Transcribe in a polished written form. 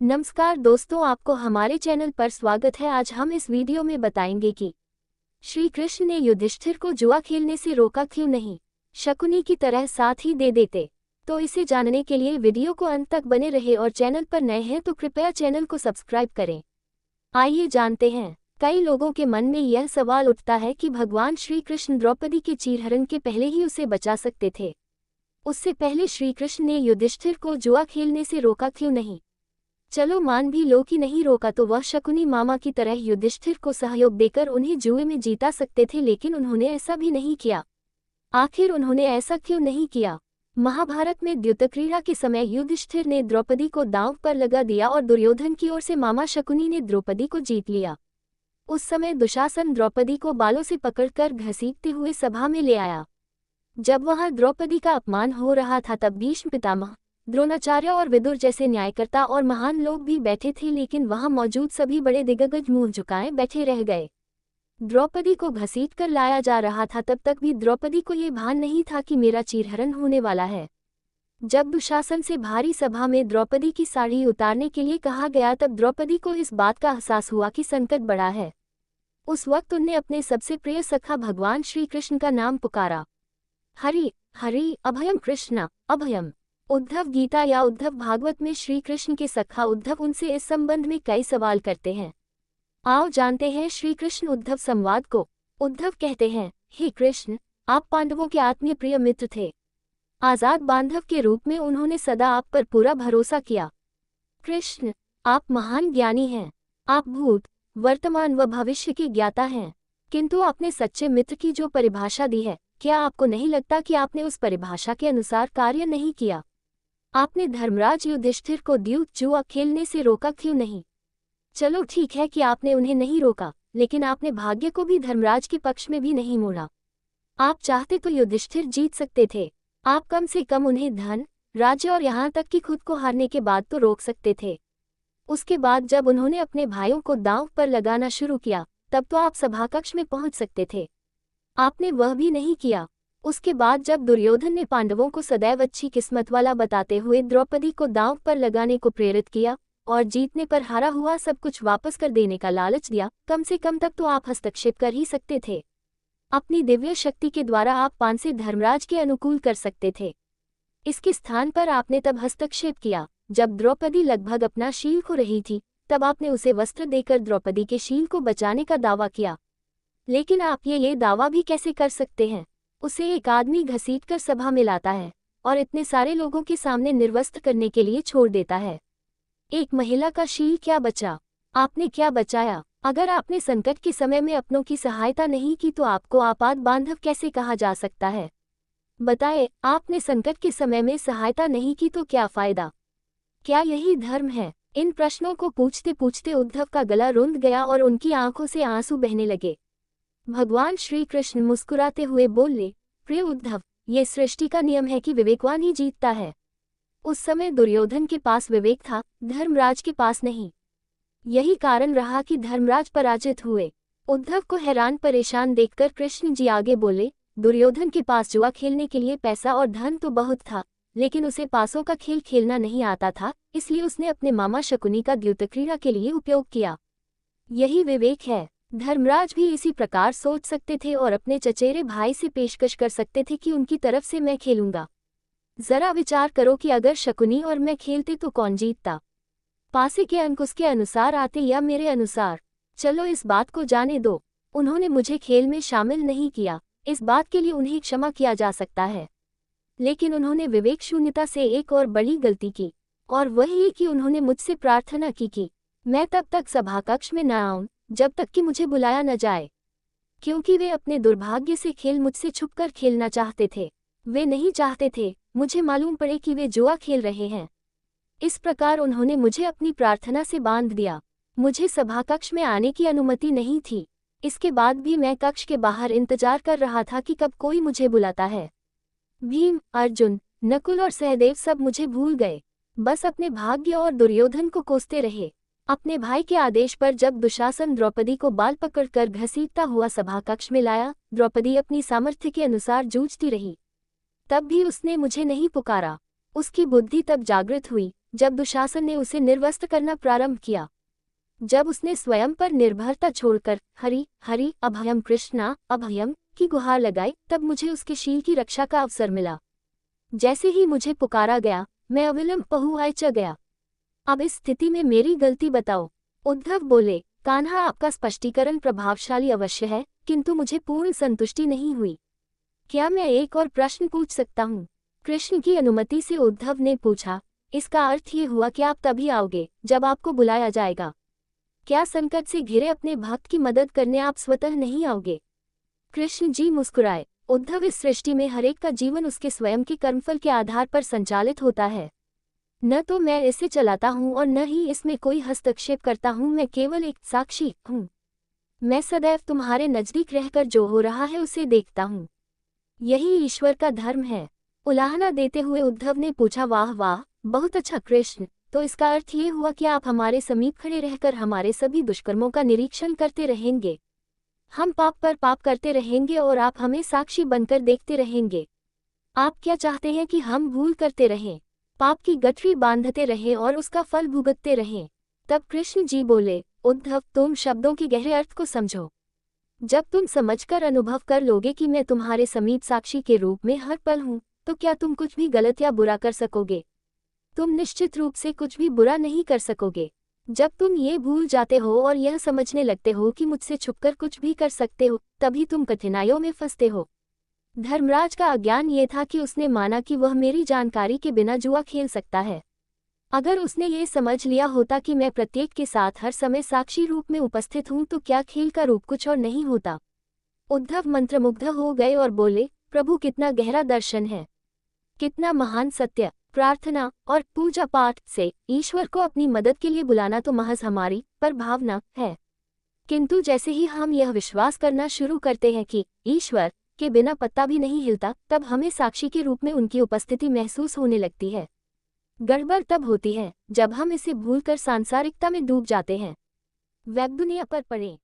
नमस्कार दोस्तों, आपको हमारे चैनल पर स्वागत है। आज हम इस वीडियो में बताएंगे कि श्री कृष्ण ने युधिष्ठिर को जुआ खेलने से रोका क्यों नहीं, शकुनी की तरह साथ ही दे देते। तो इसे जानने के लिए वीडियो को अंत तक बने रहे और चैनल पर नए हैं तो कृपया चैनल को सब्सक्राइब करें। आइए जानते हैं। कई लोगों के मन में यह सवाल उठता है कि भगवान श्री कृष्ण द्रौपदी के चीरहरण के पहले ही उसे बचा सकते थे। उससे पहले श्री कृष्ण ने युधिष्ठिर को जुआ खेलने से रोका क्यों नहीं। चलो मान भी लो कि नहीं रोका तो वह शकुनी मामा की तरह युधिष्ठिर को सहयोग देकर उन्हें जुए में जीता सकते थे, लेकिन उन्होंने ऐसा भी नहीं किया। आखिर उन्होंने ऐसा क्यों नहीं किया। महाभारत में द्यूतक्रीड़ा के समय युधिष्ठिर ने द्रौपदी को दांव पर लगा दिया और दुर्योधन की ओर से मामा शकुनी ने द्रौपदी को जीत लिया। उस समय दुशासन द्रौपदी को बालों से पकड़कर घसीटते हुए सभा में ले आया। जब वहां द्रौपदी का अपमान हो रहा था तब भीष्म पितामह, द्रोणाचार्य और विदुर जैसे न्यायकर्ता और महान लोग भी बैठे थे, लेकिन वहां मौजूद सभी बड़े दिग्गज मुंह झुकाए बैठे रह गए। द्रौपदी को घसीट कर लाया जा रहा था, तब तक भी द्रौपदी को ये भान नहीं था कि मेरा चीरहरण होने वाला है। जब दुशासन से भारी सभा में द्रौपदी की साड़ी उतारने के लिए कहा गया तब द्रौपदी को इस बात का एहसास हुआ कि संकट बड़ा है। उस वक्त उनने अपने सबसे प्रिय सखा भगवान श्री कृष्ण का नाम पुकारा, हरि हरि अभयम कृष्ण अभयम। उद्धव गीता या उद्धव भागवत में श्री कृष्ण के सखा उद्धव उनसे इस संबंध में कई सवाल करते हैं। आओ जानते हैं श्री कृष्ण उद्धव संवाद को। उद्धव कहते हैं, हे कृष्ण, आप पांडवों के आत्मीय प्रिय मित्र थे। आजाद बांधव के रूप में उन्होंने सदा आप पर पूरा भरोसा किया। कृष्ण, आप महान ज्ञानी हैं। आप भूत, वर्तमान व भविष्य के ज्ञाता हैं, किंतु आपने सच्चे मित्र की जो परिभाषा दी है, क्या आपको नहीं लगता कि आपने उस परिभाषा के अनुसार कार्य नहीं किया। आपने धर्मराज युधिष्ठिर को द्यूत जुआ खेलने से रोका क्यों नहीं। चलो ठीक है कि आपने उन्हें नहीं रोका, लेकिन आपने भाग्य को भी धर्मराज के पक्ष में भी नहीं मोड़ा। आप चाहते तो युधिष्ठिर जीत सकते थे। आप कम से कम उन्हें धन, राज्य और यहाँ तक कि खुद को हारने के बाद तो रोक सकते थे। उसके बाद जब उन्होंने अपने भाइयों को दांव पर लगाना शुरू किया तब तो आप सभाकक्ष में पहुंच सकते थे। आपने वह भी नहीं किया। उसके बाद जब दुर्योधन ने पांडवों को सदैव अच्छी किस्मत वाला बताते हुए द्रौपदी को दांव पर लगाने को प्रेरित किया और जीतने पर हारा हुआ सब कुछ वापस कर देने का लालच दिया, कम से कम तब तो आप हस्तक्षेप कर ही सकते थे। अपनी दिव्य शक्ति के द्वारा आप पान से धर्मराज के अनुकूल कर सकते थे। इसके स्थान पर आपने तब हस्तक्षेप किया जब द्रौपदी लगभग अपना शील खो रही थी, तब आपने उसे वस्त्र देकर द्रौपदी के शील को बचाने का दावा किया। लेकिन आप ये दावा भी कैसे कर सकते हैं। उसे एक आदमी घसीटकर सभा में लाता है और इतने सारे लोगों के सामने निर्वस्त्र करने के लिए छोड़ देता है। एक महिला का शील क्या बचा। आपने क्या बचाया। अगर आपने संकट के समय में अपनों की सहायता नहीं की तो आपको आपात बांधव कैसे कहा जा सकता है। बताए, आपने संकट के समय में सहायता नहीं की तो क्या फायदा। क्या यही धर्म है। इन प्रश्नों को पूछते पूछते उद्धव का गला रुंध गया और उनकी आंखों से आंसू बहने लगे। भगवान श्री कृष्ण मुस्कुराते हुए बोले, प्रिय उद्धव, ये सृष्टि का नियम है कि विवेकवान ही जीतता है। उस समय दुर्योधन के पास विवेक था, धर्मराज के पास नहीं। यही कारण रहा कि धर्मराज पराजित हुए। उद्धव को हैरान परेशान देखकर कृष्ण जी आगे बोले, दुर्योधन के पास जुआ खेलने के लिए पैसा और धन तो बहुत था, लेकिन उसे पासों का खेल खेलना नहीं आता था, इसलिए उसने अपने मामा शकुनी का द्यूतक्रीड़ा के लिए उपयोग किया। यही विवेक है। धर्मराज भी इसी प्रकार सोच सकते थे और अपने चचेरे भाई से पेशकश कर सकते थे कि उनकी तरफ से मैं खेलूंगा। जरा विचार करो कि अगर शकुनी और मैं खेलते तो कौन जीतता। पासे के अंक उसके अनुसार आते या मेरे अनुसार। चलो इस बात को जाने दो। उन्होंने मुझे खेल में शामिल नहीं किया, इस बात के लिए उन्हें क्षमा किया जा सकता है। लेकिन उन्होंने विवेक शून्यता से एक और बड़ी गलती की, और वह ये कि उन्होंने मुझसे प्रार्थना की कि मैं तब तक सभाकक्ष में न आऊं जब तक कि मुझे बुलाया न जाए, क्योंकि वे अपने दुर्भाग्य से खेल मुझसे छुपकर खेलना चाहते थे। वे नहीं चाहते थे मुझे मालूम पड़े कि वे जुआ खेल रहे हैं। इस प्रकार उन्होंने मुझे अपनी प्रार्थना से बांध दिया। मुझे सभाकक्ष में आने की अनुमति नहीं थी। इसके बाद भी मैं कक्ष के बाहर इंतजार कर रहा था कि कब कोई मुझे बुलाता है। भीम, अर्जुन, नकुल और सहदेव सब मुझे भूल गए, बस अपने भाग्य और दुर्योधन को कोसते रहे। अपने भाई के आदेश पर जब दुशासन द्रौपदी को बाल पकड़कर घसीटता हुआ सभाकक्ष में लाया, द्रौपदी अपनी सामर्थ्य के अनुसार जूझती रही। तब भी उसने मुझे नहीं पुकारा। उसकी बुद्धि तब जागृत हुई जब दुशासन ने उसे निर्वस्त्र करना प्रारंभ किया, जब उसने स्वयं पर निर्भरता छोड़कर हरि हरि अभयम कृष्णा अभयम की गुहार लगाई, तब मुझे उसके शील की रक्षा का अवसर मिला। जैसे ही मुझे पुकारा गया, मैं अविलंब पहुँच गया। अब इस स्थिति में मेरी गलती बताओ। उद्धव बोले, कान्हा आपका स्पष्टीकरण प्रभावशाली अवश्य है, किंतु मुझे पूर्ण संतुष्टि नहीं हुई। क्या मैं एक और प्रश्न पूछ सकता हूँ? कृष्ण की अनुमति से उद्धव ने पूछा। इसका अर्थ ये हुआ कि आप तभी आओगे जब आपको बुलाया जाएगा। क्या संकट से घिरे अपने भक्त की मदद करने आप स्वतः नहीं आओगे? कृष्ण जी मुस्कुराए। उद्धव, इस सृष्टि में हरेक का जीवन उसके स्वयं के कर्मफल के आधार पर संचालित होता है। न तो मैं इसे चलाता हूँ और न ही इसमें कोई हस्तक्षेप करता हूँ, मैं केवल एक साक्षी हूँ। मैं सदैव तुम्हारे नजदीक रहकर जो हो रहा है उसे देखता हूँ। यही ईश्वर का धर्म है। उलाहना देते हुए उद्धव ने पूछा, वाह वाह, बहुत अच्छा कृष्ण, तो इसका अर्थ ये हुआ कि आप हमारे समीप खड़े रहकर हमारे सभी दुष्कर्मों का निरीक्षण करते रहेंगे। हम पाप पर पाप करते रहेंगे और आप हमें साक्षी बनकर देखते रहेंगे। आप क्या चाहते हैं कि हम भूल करते रहें, पाप की गठरी बांधते रहें और उसका फल भुगतते रहें? तब कृष्ण जी बोले, उद्धव, तुम शब्दों के गहरे अर्थ को समझो। जब तुम समझकर अनुभव कर लोगे कि मैं तुम्हारे समीप साक्षी के रूप में हर पल हूँ, तो क्या तुम कुछ भी गलत या बुरा कर सकोगे? तुम निश्चित रूप से कुछ भी बुरा नहीं कर सकोगे। जब तुम ये भूल जाते हो और यह समझने लगते हो कि मुझसे छुपकर कुछ भी कर सकते हो, तभी तुम कठिनाइयों में फंसते हो। धर्मराज का अज्ञान ये था कि उसने माना कि वह मेरी जानकारी के बिना जुआ खेल सकता है। अगर उसने ये समझ लिया होता कि मैं प्रत्येक के साथ हर समय साक्षी रूप में उपस्थित हूँ, तो क्या खेल का रूप कुछ और नहीं होता। उद्धव मंत्रमुग्ध हो गए और बोले, प्रभु, कितना गहरा दर्शन है, कितना महान सत्य। प्रार्थना और पूजा पाठ से ईश्वर को अपनी मदद के लिए बुलाना तो महज हमारी पर भावना है, किंतु जैसे ही हम यह विश्वास करना शुरू करते हैं कि ईश्वर के बिना पत्ता भी नहीं हिलता, तब हमें साक्षी के रूप में उनकी उपस्थिति महसूस होने लगती है। गड़बड़ तब होती है जब हम इसे भूलकर सांसारिकता में डूब जाते हैं। वेब दुनिया पर पढ़ें।